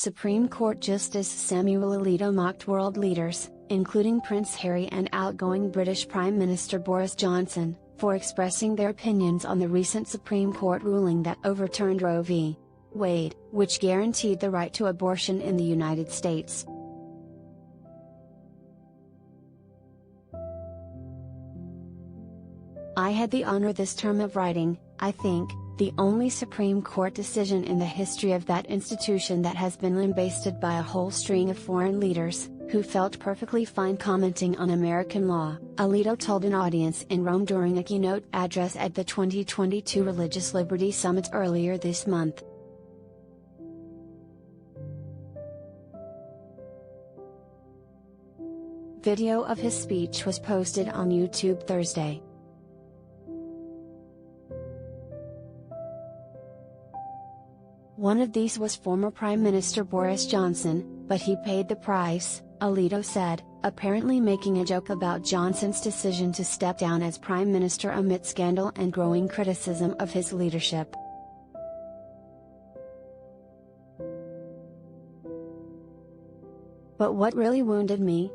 Supreme Court Justice Samuel Alito mocked world leaders, including Prince Harry and outgoing British Prime Minister Boris Johnson, for expressing their opinions on the recent Supreme Court ruling that overturned Roe v. Wade, which guaranteed the right to abortion in the United States. I had the honor this term of writing, I think, the only Supreme Court decision in the history of that institution that has been lambasted by a whole string of foreign leaders, who felt perfectly fine commenting on American law, Alito told an audience in Rome during a keynote address at the 2022 Religious Liberty Summit earlier this month. Video of his speech was posted on YouTube Thursday. One of these was former Prime Minister Boris Johnson, but he paid the price, Alito said, apparently making a joke about Johnson's decision to step down as Prime Minister amid scandal and growing criticism of his leadership. But what really wounded me,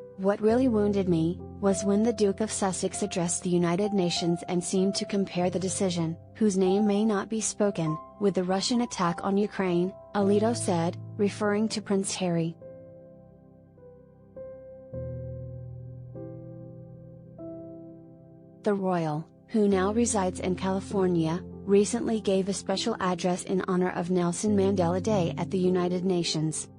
was when the Duke of Sussex addressed the United Nations and seemed to compare the decision, whose name may not be spoken, with the Russian attack on Ukraine, Alito said, referring to Prince Harry. The royal, who now resides in California, recently gave a special address in honor of Nelson Mandela Day at the United Nations.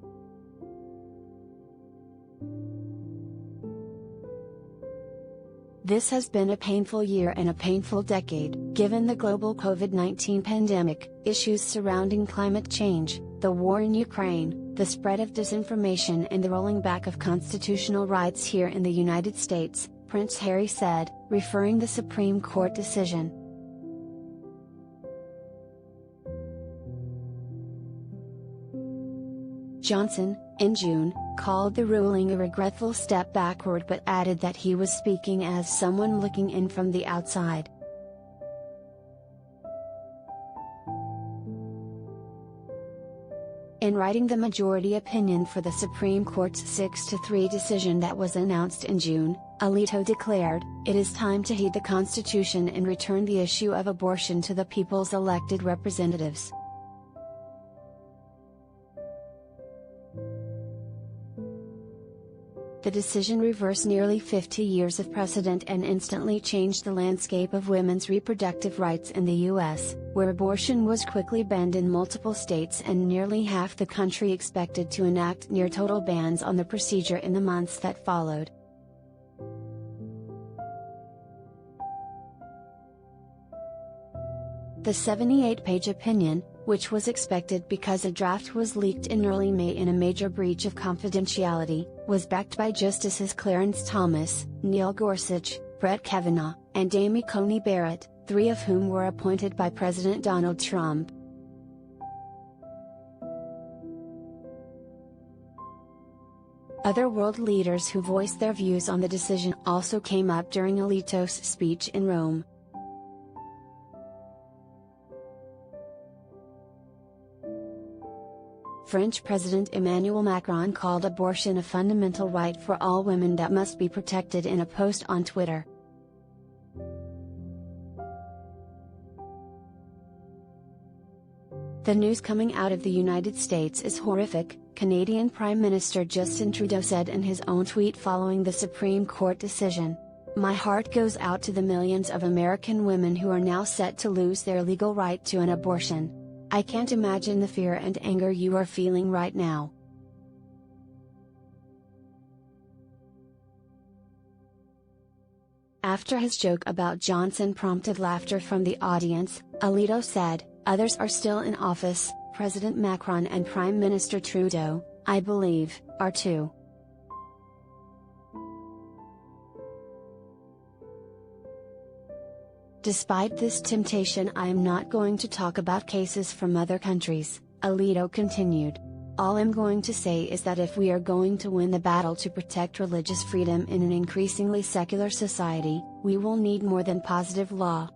This has been a painful year and a painful decade, given the global COVID-19 pandemic, issues surrounding climate change, the war in Ukraine, the spread of disinformation and the rolling back of constitutional rights here in the United States, Prince Harry said, referring the Supreme Court decision. Johnson, in June, called the ruling a regretful step backward but added that he was speaking as someone looking in from the outside. In writing the majority opinion for the Supreme Court's 6-3 decision that was announced in June, Alito declared, "It is time to heed the Constitution and return the issue of abortion to the people's elected representatives." The decision reversed nearly 50 years of precedent and instantly changed the landscape of women's reproductive rights in the U.S., where abortion was quickly banned in multiple states and nearly half the country expected to enact near-total bans on the procedure in the months that followed. The 78-page opinion, which was expected because a draft was leaked in early May in a major breach of confidentiality, was backed by Justices Clarence Thomas, Neil Gorsuch, Brett Kavanaugh, and Amy Coney Barrett, three of whom were appointed by President Donald Trump. Other world leaders who voiced their views on the decision also came up during Alito's speech in Rome. French President Emmanuel Macron called abortion a fundamental right for all women that must be protected in a post on Twitter. The news coming out of the United States is horrific, Canadian Prime Minister Justin Trudeau said in his own tweet following the Supreme Court decision. "My heart goes out to the millions of American women who are now set to lose their legal right to an abortion. I can't imagine the fear and anger you are feeling right now." After his joke about Johnson prompted laughter from the audience, Alito said, "Others are still in office, President Macron and Prime Minister Trudeau, I believe, are too." Despite this temptation, I am not going to talk about cases from other countries, Alito continued. "All I'm going to say is that if we are going to win the battle to protect religious freedom in an increasingly secular society, we will need more than positive law.